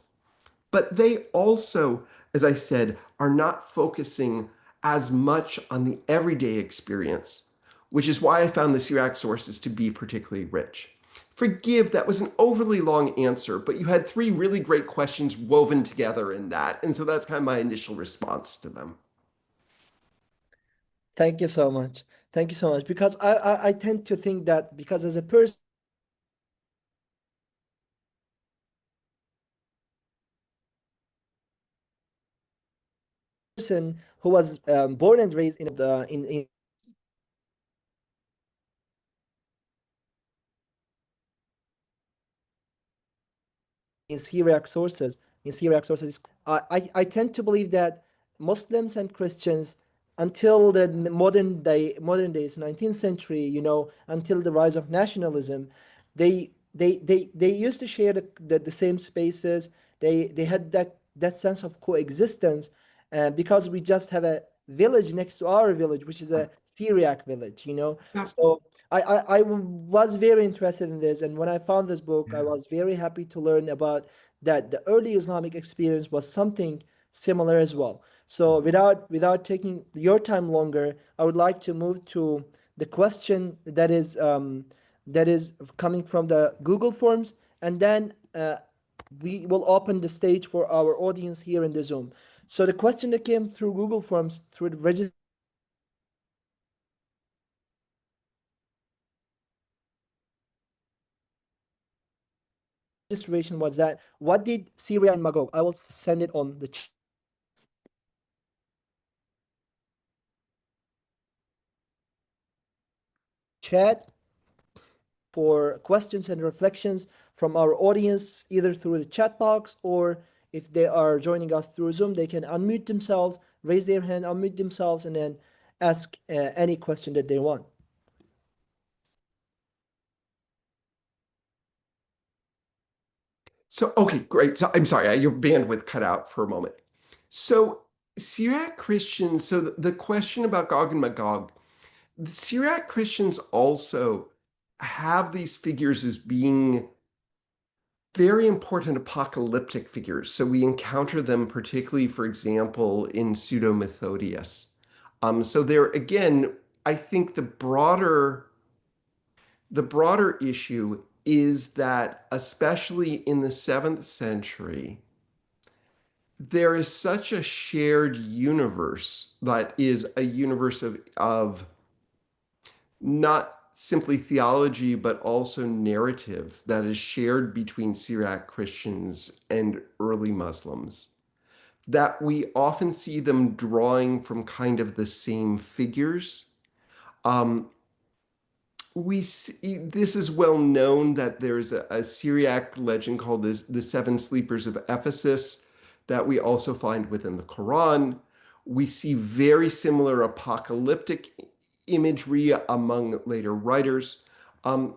But they also, as I said, are not focusing as much on the everyday experience, which is why I found the Syriac sources to be particularly rich. Forgive, that was an overly long answer, but you had three really great questions woven together in that. And so that's kind of my initial response to them. Thank you so much. Thank you so much. Because I tend to think that because as a person who was born and raised in the in in Syriac sources, I tend to believe that Muslims and Christians, until the modern days, 19th century, until the rise of nationalism, they used to share the same spaces. They had that sense of coexistence, because we just have a village next to our village, which is a Syriac village, Yeah. So I was very interested in this, and when I found this book, I was very happy to learn about that the early Islamic experience was something similar as well. So without taking your time longer, I would like to move to the question that is coming from the Google Forms, and then we will open the stage for our audience here in the Zoom. So the question that came through Google Forms through the registration was that what did Syria and Magog? I will send it on the chat for questions and reflections from our audience, either through the chat box, or if they are joining us through Zoom, they can unmute themselves, raise their hand, unmute themselves, and then ask any question that they want. So, okay, great. So I'm sorry, your bandwidth cut out for a moment. So, Syriac Christians, so the question about Gog and Magog, the Syriac Christians also have these figures as being very important apocalyptic figures. So we encounter them particularly, for example, in Pseudo Methodius. So there again, I think the broader issue is that, especially in the 7th century, there is such a shared universe that is a universe of not simply theology, but also narrative that is shared between Syriac Christians and early Muslims. That we often see them drawing from kind of the same figures. Um, we see, this is well known that there's a Syriac legend called the Seven Sleepers of Ephesus that we also find within the Quran. We see very similar apocalyptic imagery among later writers. Um,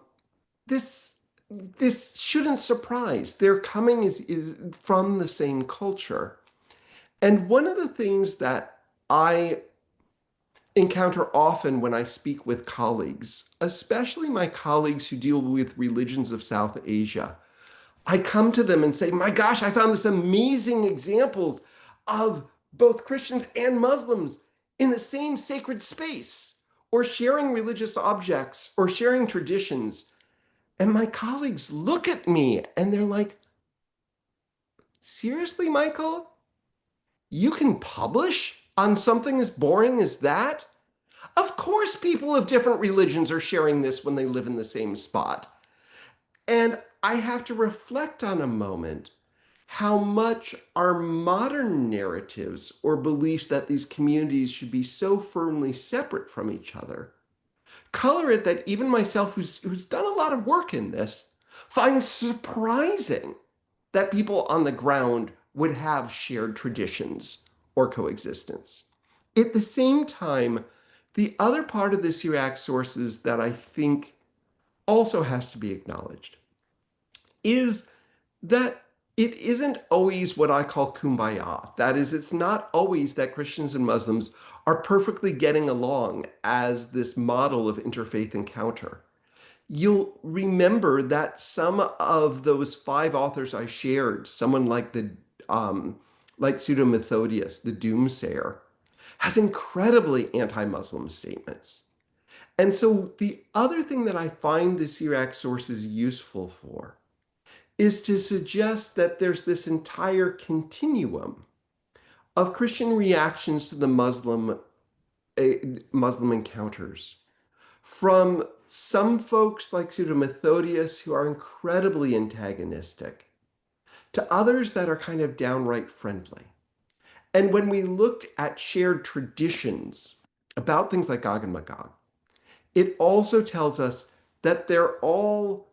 this this shouldn't surprise. Their coming is from the same culture. And one of the things that I encounter often when I speak with colleagues, especially my colleagues who deal with religions of South Asia, I come to them and say, my gosh, I found this amazing examples of both Christians and Muslims in the same sacred space, or sharing religious objects, or sharing traditions. And my colleagues look at me and they're like, seriously, Michael? You can publish on something as boring as that? Of course, people of different religions are sharing this when they live in the same spot. And I have to reflect on a moment how much our modern narratives or beliefs that these communities should be so firmly separate from each other color it that even myself, who's done a lot of work in this, finds surprising that people on the ground would have shared traditions or coexistence. At the same time, the other part of the Syriac sources that I think also has to be acknowledged is that it isn't always what I call kumbaya. That is, it's not always that Christians and Muslims are perfectly getting along as this model of interfaith encounter. You'll remember that some of those five authors I shared, someone like like Pseudo Methodius, the doomsayer, has incredibly anti-Muslim statements. And so the other thing that I find the Syriac sources useful for is to suggest that there's this entire continuum of Christian reactions to the Muslim encounters, from some folks like Pseudo Methodius who are incredibly antagonistic to others that are kind of downright friendly. And when we look at shared traditions about things like Gog and Magog, it also tells us that they're all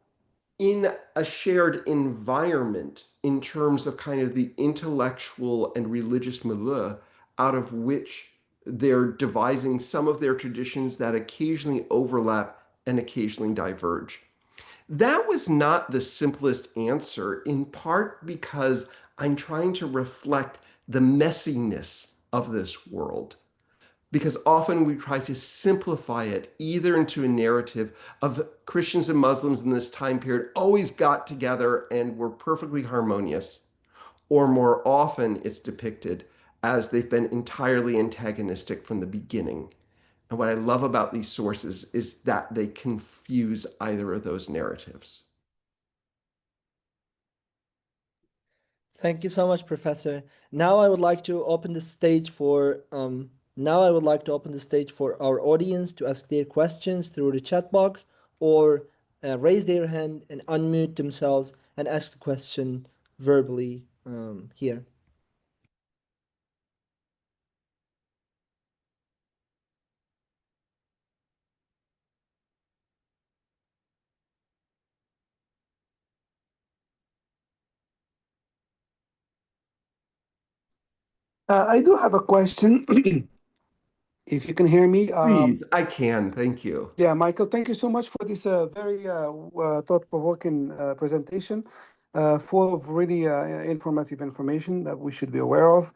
in a shared environment in terms of kind of the intellectual and religious milieu out of which they're devising some of their traditions that occasionally overlap and occasionally diverge. That was not the simplest answer, in part because I'm trying to reflect the messiness of this world, because often we try to simplify it either into a narrative of Christians and Muslims in this time period always got together and were perfectly harmonious, or more often it's depicted as they've been entirely antagonistic from the beginning. And what I love about these sources is that they confuse either of those narratives. Thank you so much, Professor. Now I would like to open the stage for our audience to ask their questions through the chat box, or raise their hand and unmute themselves and ask the question verbally here. I do have a question, if you can hear me. Please, I can. Thank you. Yeah, Michael, thank you so much for this very thought-provoking presentation, full of really informative information that we should be aware of.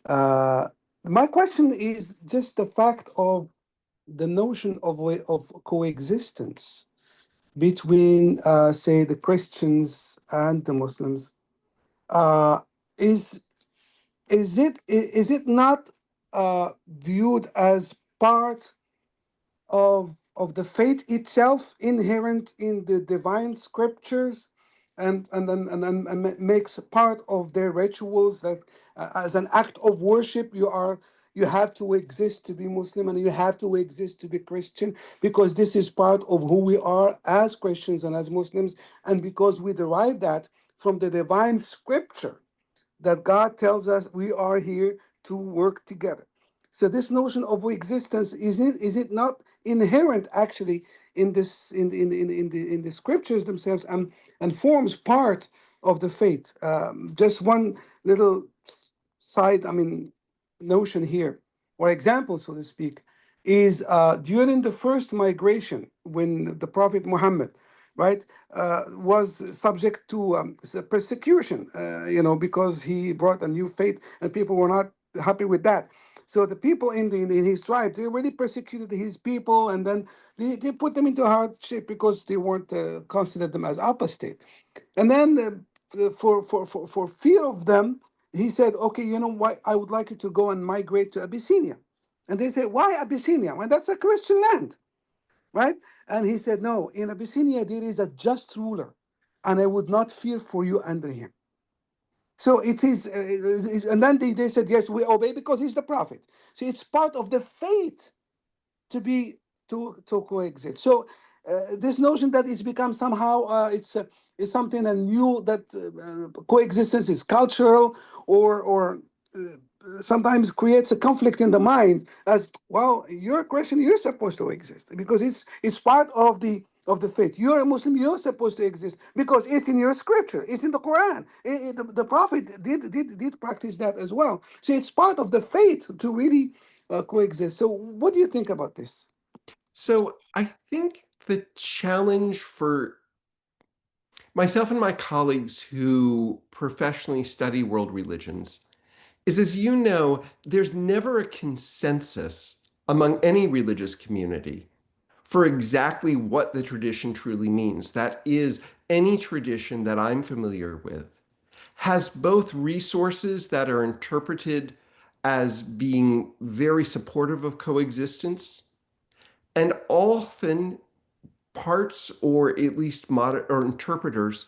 Uh, my question is just the fact of the notion of coexistence between, say, the Christians and the Muslims. Uh, is is it not viewed as part of the faith itself, inherent in the divine scriptures, and makes part of their rituals, that as an act of worship you have to exist to be Muslim, and you have to exist to be Christian, because this is part of who we are as Christians and as Muslims, and because we derive that from the divine scripture, that God tells us we are here to work together. So this notion of existence, is it not inherent actually in this in the scriptures themselves, and forms part of the faith? Just one little side, notion here, or example, so to speak, is during the first migration, when the Prophet Muhammad, right, was subject to persecution, because he brought a new faith, and people were not happy with that. So the people in his tribe, they really persecuted his people, and then they put them into hardship because they weren't considered them as apostate. And then for fear of them, he said, okay, you know what? I would like you to go and migrate to Abyssinia. And they said, why Abyssinia? Well, that's a Christian land, right? And he said, no, in Abyssinia, there is a just ruler, and I would not fear for you under him. So and then they said, yes, we obey because he's the prophet. So it's part of the faith to be to coexist. So this notion that it's become somehow it's something new, that coexistence is cultural, or sometimes creates a conflict in the mind, as well. You're a Christian, you're supposed to exist because it's part of the faith. You're a Muslim, you're supposed to exist because it's in your scripture, it's in the Quran. The prophet did practice that as well. So it's part of the faith to really coexist. So what do you think about this? So I think the challenge for myself and my colleagues who professionally study world religions is, as you know, there's never a consensus among any religious community for exactly what the tradition truly means. That is, any tradition that I'm familiar with has both resources that are interpreted as being very supportive of coexistence, and often parts or at least modern or interpreters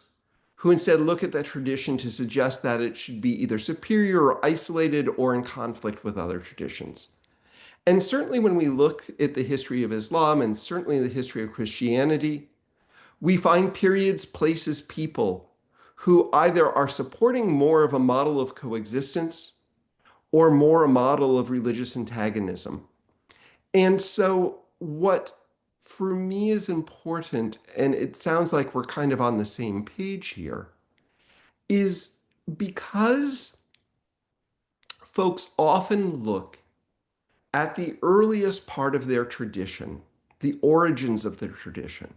who instead look at that tradition to suggest that it should be either superior or isolated or in conflict with other traditions. And certainly when we look at the history of Islam and certainly the history of Christianity, we find periods, places, people who either are supporting more of a model of coexistence or more a model of religious antagonism. And so, what for me is important, and it sounds like we're kind of on the same page here, is because folks often look at the earliest part of their tradition, the origins of their tradition,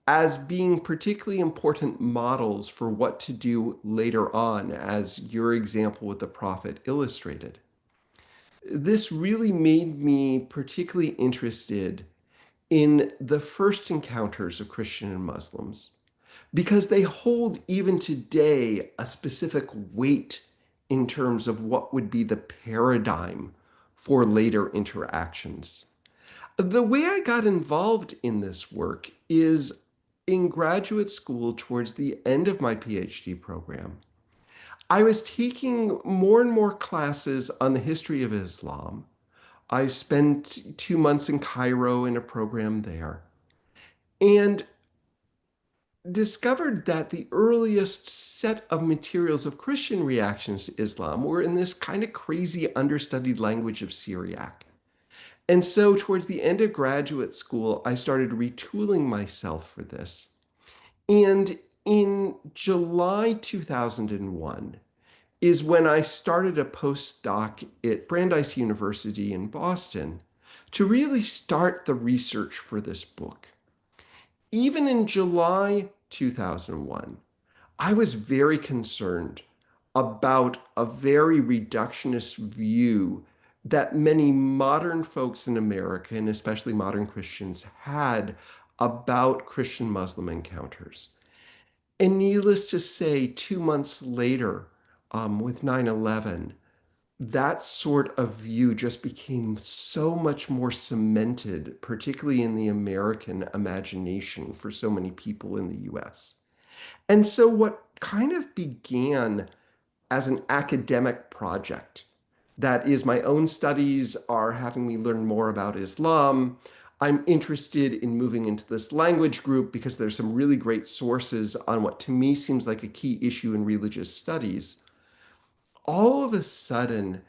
as being particularly important models for what to do later on, as your example with the prophet illustrated. This really made me particularly interested in the first encounters of Christian and Muslims because they hold even today a specific weight in terms of what would be the paradigm for later interactions. The way I got involved in this work is in graduate school towards the end of my PhD program. I was taking more and more classes on the history of Islam. I spent 2 months in Cairo in a program there and discovered that the earliest set of materials of Christian reactions to Islam were in this kind of crazy understudied language of Syriac. And so, towards the end of graduate school, I started retooling myself for this. And in July 2001 is when I started a postdoc at Brandeis University in Boston to really start the research for this book. Even in July 2001, I was very concerned about a very reductionist view that many modern folks in America, and especially modern Christians, had about Christian Muslim encounters. And needless to say, 2 months later, with 9/11, that sort of view just became so much more cemented, particularly in the American imagination for so many people in the US. And so, what kind of began as an academic project, that is, my own studies are having me learn more about Islam. I'm interested in moving into this language group because there's some really great sources on what to me seems like a key issue in religious studies. All of a sudden,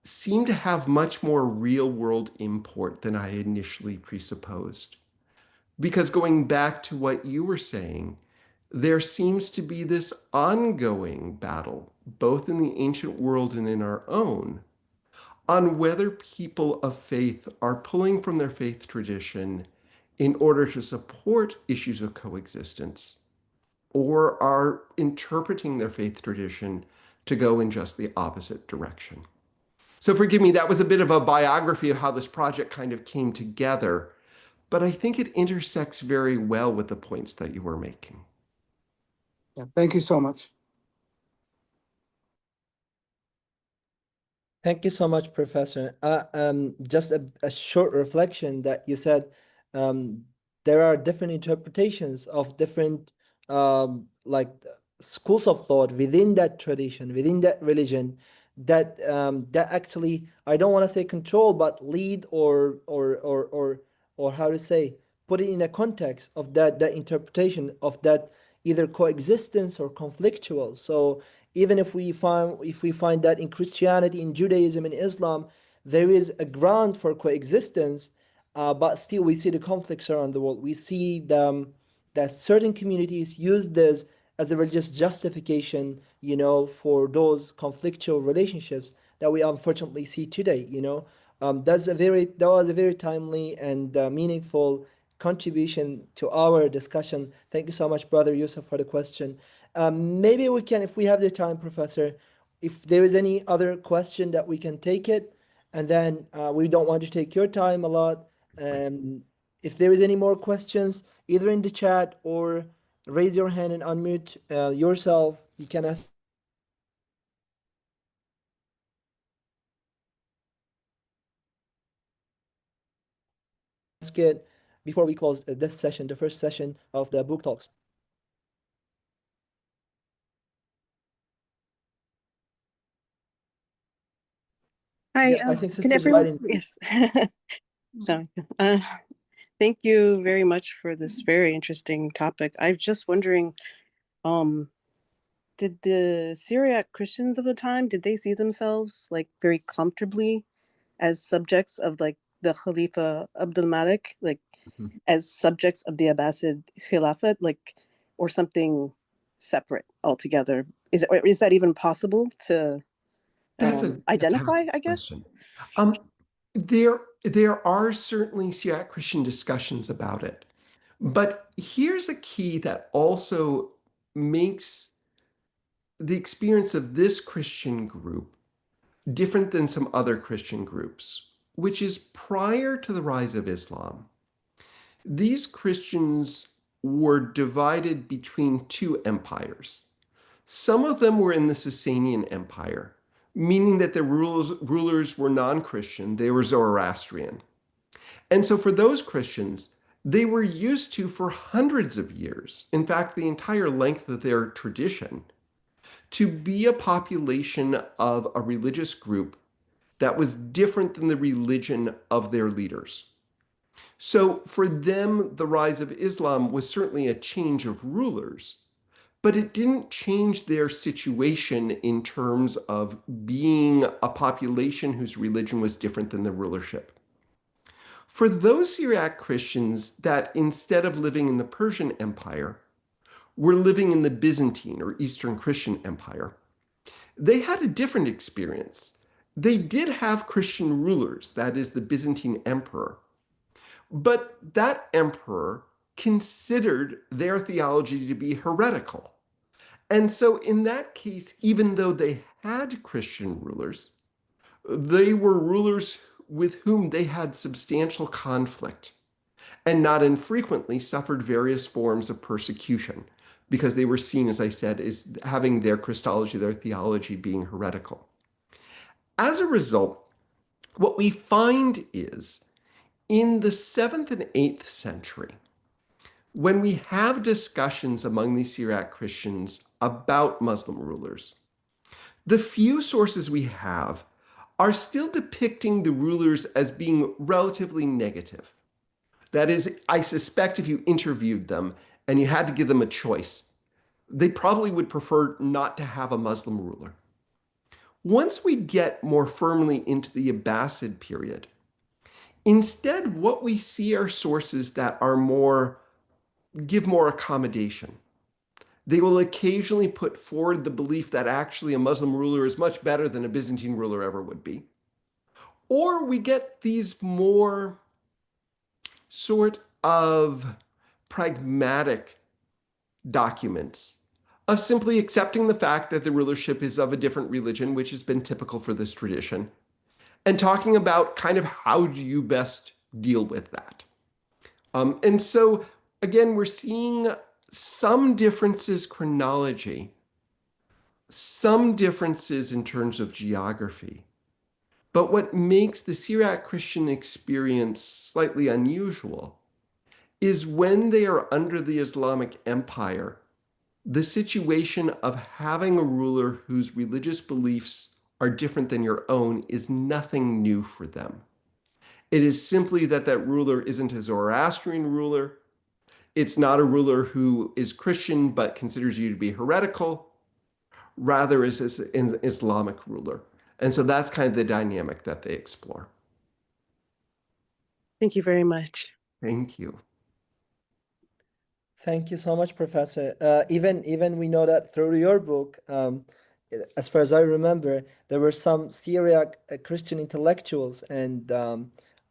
seem to have much more real world import than I initially presupposed. Because going back to what you were saying, there seems to be this ongoing battle, both in the ancient world and in our own, on whether people of faith are pulling from their faith tradition in order to support issues of coexistence, or are interpreting their faith tradition to go in just the opposite direction. So forgive me, that was a bit of a biography of how this project kind of came together, but I think it intersects very well with the points that you were making. Yeah, thank you so much. Thank you so much, Professor. Just a short reflection that you said um, there are different interpretations of different like schools of thought within that tradition, within that religion, that actually I don't want to say control, but lead or how to say put it in a context of that interpretation of that either coexistence or conflictual. So even if we find that in Christianity, in Judaism, in Islam, there is a ground for coexistence, but still we see the conflicts around the world. We see that certain communities use this as a religious justification, for those conflictual relationships that we unfortunately see today. That was a very timely and meaningful contribution to our discussion. Thank you so much, Brother Yusuf, for the question. Maybe we can, if we have the time, Professor, if there is any other question that we can take it, and then we don't want to take your time a lot. If there is any more questions, either in the chat or raise your hand and unmute yourself, you can ask it before we close this session, the first session of the book talks. Hi, Yeah, I think can Sister everyone? Lighting. Yes. Sorry. Thank you very much for this very interesting topic. I'm just wondering, did the Syriac Christians of the time, did they see themselves like very comfortably as subjects of like the Khalifa Abdul Malik, like as subjects of the Abbasid Khilafat, like, or something separate altogether? Is that even possible to That's a identify, I fantastic question. guess? There are certainly Syriac Christian discussions about it, but here's a key that also makes the experience of this Christian group different than some other Christian groups, which is prior to the rise of Islam. These Christians were divided between two empires. Some of them were in the Sasanian Empire, meaning that their rulers were non-Christian, they were Zoroastrian. And so for those Christians, they were used to, for hundreds of years, in fact, the entire length of their tradition, to be a population of a religious group that was different than the religion of their leaders. So for them, the rise of Islam was certainly a change of rulers, but it didn't change their situation in terms of being a population whose religion was different than the rulership. For those Syriac Christians that instead of living in the Persian Empire, were living in the Byzantine or Eastern Christian Empire, they had a different experience. They did have Christian rulers, that is, the Byzantine emperor, but that emperor considered their theology to be heretical. And so in that case, even though they had Christian rulers, they were rulers with whom they had substantial conflict and not infrequently suffered various forms of persecution because they were seen, as I said, as having their Christology, their theology being heretical. As a result, what we find is in the 7th and 8th century, when we have discussions among these Syriac Christians about Muslim rulers, the few sources we have are still depicting the rulers as being relatively negative. That is, I suspect if you interviewed them and you had to give them a choice, they probably would prefer not to have a Muslim ruler. Once we get more firmly into the Abbasid period, instead what we see are sources that are give more accommodation. They will occasionally put forward the belief that actually a Muslim ruler is much better than a Byzantine ruler ever would be. Or we get these more sort of pragmatic documents of simply accepting the fact that the rulership is of a different religion, which has been typical for this tradition, and talking about kind of how do you best deal with that. And so, again, we're seeing some differences chronology, some differences in terms of geography. But what makes the Syriac Christian experience slightly unusual is when they are under the Islamic Empire, the situation of having a ruler whose religious beliefs are different than your own is nothing new for them. It is simply that that ruler isn't a Zoroastrian ruler. It's not a ruler who is Christian but considers you to be heretical. Rather, is an Islamic ruler. And so that's kind of the dynamic that they explore. Thank you very much. Thank you. Thank you so much, Professor. Even we know that through your book, as far as I remember, there were some Syriac Christian intellectuals and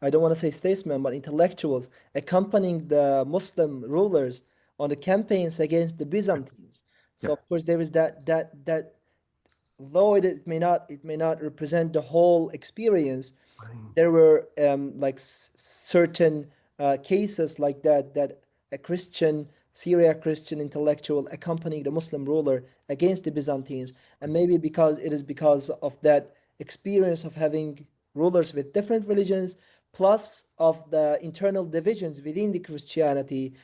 I don't want to say statesmen, but intellectuals accompanying the Muslim rulers on the campaigns against the Byzantines. So Yeah. of course there is that though it may not represent the whole experience, Fine. there were like certain cases like that a Christian Syriac Christian intellectual accompanying the Muslim ruler against the Byzantines, and maybe because it is because of that experience of having rulers with different religions, plus of the internal divisions within the Christianity,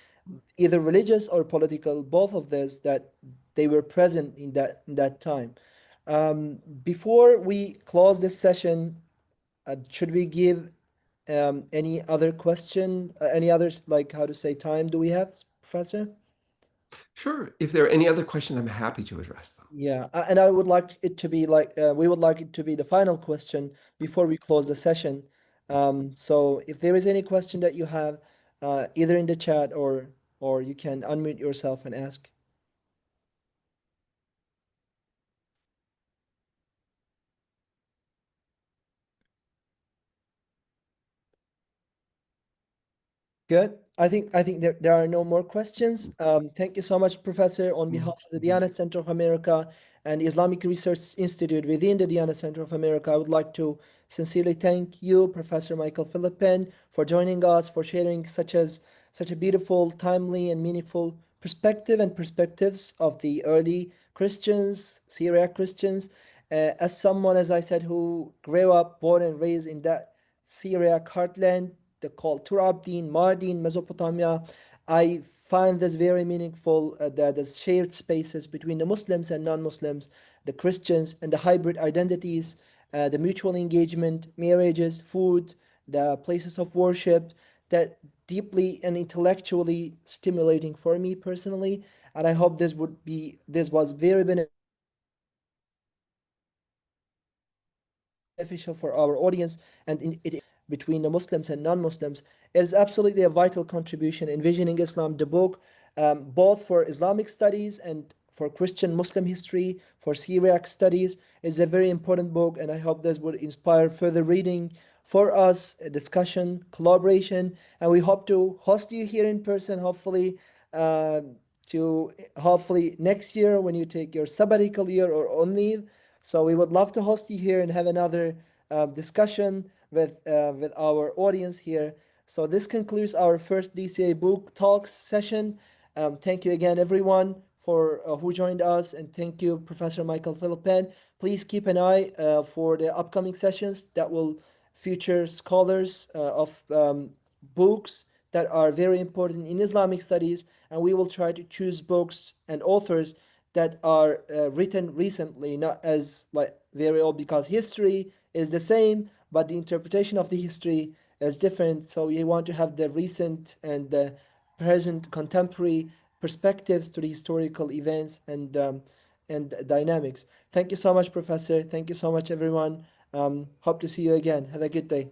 either religious or political, both of this, that they were present in that time. Before we close this session, should we give any other question, any others, like how to say time do we have, Professor? Sure. If there are any other questions, I'm happy to address them. Yeah, and I would like it to be like we would like it to be the final question before we close the session. So if there is any question that you have, either in the chat or you can unmute yourself and ask. Good. I think there are no more questions. Thank you so much, Professor, on behalf of the Diana Center of America and the Islamic Research Institute within the Diana Center of America. I would like to sincerely thank you, Professor Michael Philip Penn, for joining us, for sharing such a beautiful, timely, and meaningful perspective and perspectives of the early Christians, Syriac Christians. As someone, as I said, who grew up, born and raised in that Syriac heartland, the called Turabdin, Mardin, Mesopotamia. I find this very meaningful, the shared spaces between the Muslims and non-Muslims, the Christians and the hybrid identities, the mutual engagement, marriages, food, the places of worship, that deeply and intellectually stimulating for me personally. And I hope this was very beneficial for our audience, and it between the Muslims and non-Muslims. It is absolutely a vital contribution. Envisioning Islam, the book, both for Islamic studies and for Christian Muslim history, for Syriac studies, is a very important book, and I hope this would inspire further reading for us, a discussion, collaboration, and we hope to host you here in person, hopefully. Uh, to hopefully next year when you take your sabbatical year or on leave. So we would love to host you here and have another discussion with our audience here. So this concludes our first Dca Book Talks session. Thank you again, everyone, for who joined us, and thank you, Professor Michael Philip Penn. Please keep an eye for the upcoming sessions that will feature scholars of books that are very important in Islamic studies, and we will try to choose books and authors that are written recently, not as like very old, because history is the same, but the interpretation of the history is different. So we want to have the recent and the present contemporary perspectives to the historical events and dynamics. Thank you so much, Professor. Thank you so much, everyone. Hope to see you again. Have a good day.